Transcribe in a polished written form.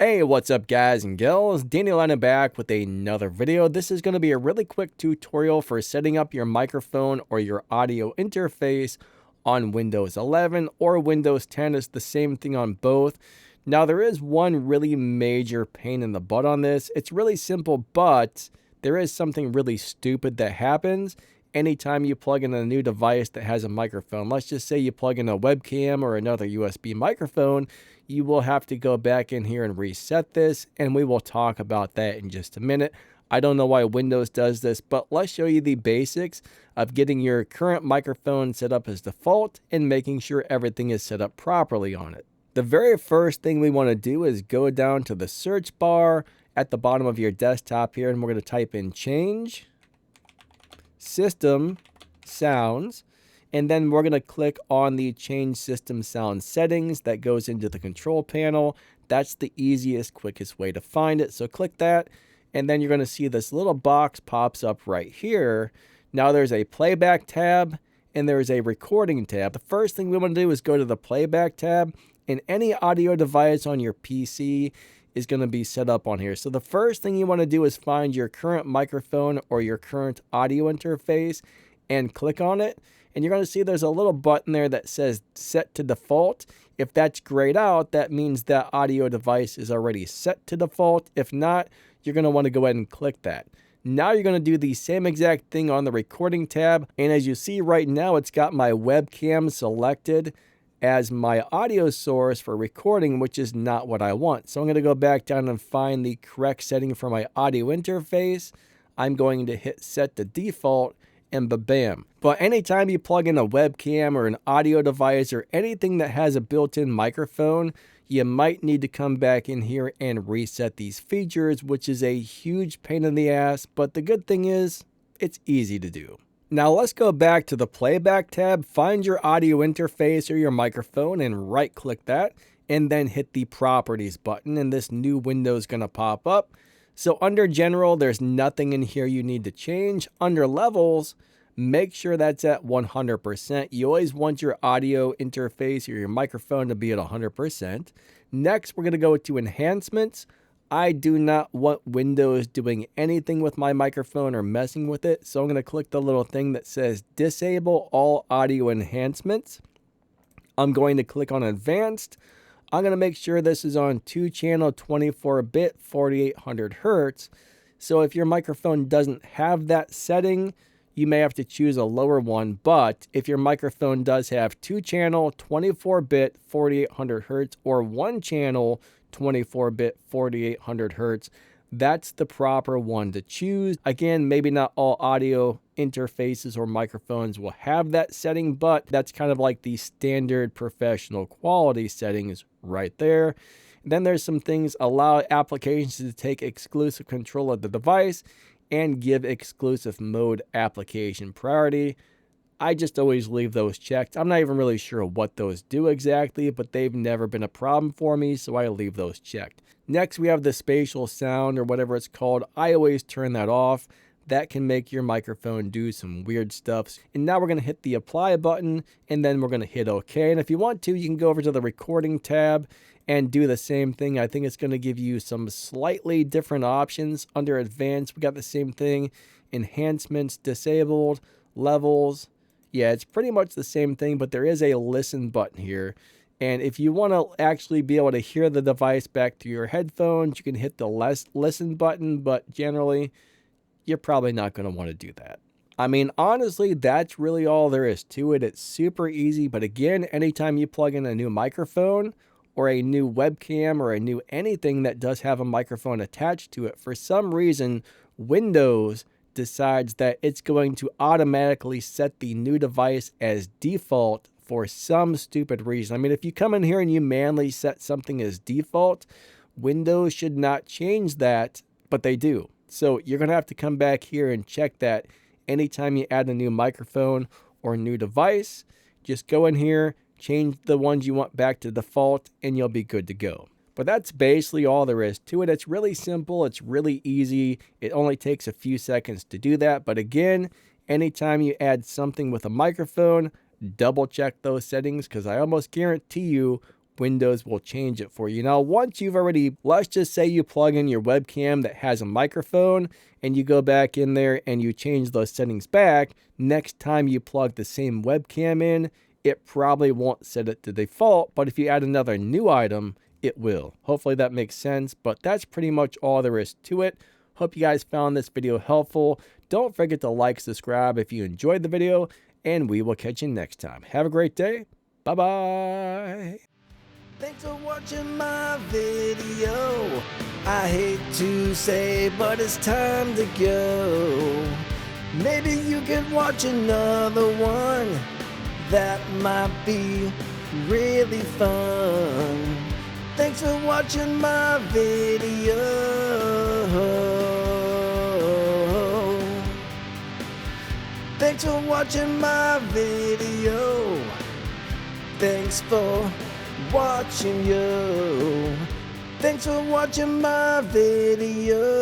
Hey, what's up guys and gals? Danny Lana back with another video. This is going to be a really quick tutorial for setting up your microphone or your audio interface on Windows 11 or Windows 10. It's the same thing on both. Now there is one really major pain in the butt on this. It's really simple, but there is something really stupid that happens anytime you plug in a new device that has a microphone. Let's just say you plug in a webcam or another USB microphone. You will have to go back in here and reset this, and we will talk about that in just a minute. I don't know why Windows does this, but let's show you the basics of getting your current microphone set up as default and making sure everything is set up properly on it. The very first thing we want to do is go down to the search bar at the bottom of your desktop here, and we're going to type in change system sounds. And then we're going to click on the change system sound settings that goes into the control panel. That's the easiest, quickest way to find it. So click that, and then you're going to see this little box pops up right here. Now there's a playback tab and there's a recording tab. The first thing we want to do is go to the playback tab, and any audio device on your PC is going to be set up on here. So the first thing you want to do is find your current microphone or your current audio interface and click on it. And you're going to see there's a little button there that says set to default. If that's grayed out, that means that audio device is already set to default. If not, you're going to want to go ahead and click that. Now you're going to do the same exact thing on the recording tab. And as you see right now, it's got my webcam selected as my audio source for recording, which is not what I want. So I'm going to go back down and find the correct setting for my audio interface. I'm going to hit set to default, and ba-bam. But anytime you plug in a webcam or an audio device or anything that has a built-in microphone, you might need to come back in here and reset these features, which is a huge pain in the ass, but the good thing is it's easy to do. Now let's go back to the playback tab, find your audio interface or your microphone and right click that, and then hit the properties button, and this new window is going to pop up. So under general, there's nothing in here you need to change. Under levels, make sure that's at 100%. You always want your audio interface or your microphone to be at 100%. Next, we're going to go to enhancements. I do not want Windows doing anything with my microphone or messing with it. So I'm going to click the little thing that says disable all audio enhancements. I'm going to click on advanced. I'm going to make sure this is on 2-channel 24-bit 4800 Hertz. So if your microphone doesn't have that setting, you may have to choose a lower one. But if your microphone does have 2-channel 24-bit 4800 Hertz or 1-channel 24-bit 4800 Hertz, that's the proper one to choose. Again, maybe not all audio interfaces or microphones will have that setting, but that's kind of like the standard professional quality settings right there. Then there's some things: allow applications to take exclusive control of the device and give exclusive mode application priority. I just always leave those checked. I'm not even really sure what those do exactly, but they've never been a problem for me, so I leave those checked. Next, we have the spatial sound or whatever it's called. I always turn that off. That can make your microphone do some weird stuff. And now we're going to hit the apply button, and then we're going to hit OK. And if you want to, you can go over to the recording tab and do the same thing. I think it's going to give you some slightly different options. Under advanced, we got the same thing: enhancements disabled, levels. Yeah, it's pretty much the same thing, but there is a listen button here. And if you want to actually be able to hear the device back through your headphones, you can hit the listen button, but generally, you're probably not going to want to do that. I mean, honestly, that's really all there is to it. It's super easy, but again, anytime you plug in a new microphone or a new webcam or a new anything that does have a microphone attached to it, for some reason, Windows decides that it's going to automatically set the new device as default for some stupid reason. I mean, if you come in here and you manually set something as default, Windows should not change that, but they do. So you're going to have to come back here and check that anytime you add a new microphone or new device. Just go in here, change the ones you want back to default, and you'll be good to go. But that's basically all there is to it. It's really simple. It's really easy. It only takes a few seconds to do that. But again, anytime you add something with a microphone, double check those settings, because I almost guarantee you Windows will change it for you. Now, once you've already, let's just say you plug in your webcam that has a microphone and you go back in there and you change those settings back, next time you plug the same webcam in, it probably won't set it to default, but if you add another new item, it will. Hopefully that makes sense, but that's pretty much all there is to it. Hope you guys found this video helpful. Don't forget to like, subscribe if you enjoyed the video, and we will catch you next time. Have a great day. Bye-bye. Thanks for watching my video. I hate to say, but it's time to go. Maybe you can watch another one. That might be really fun. Thanks for watching my video. Thanks for watching my video. Thanks for watching you. Thanks for watching my video.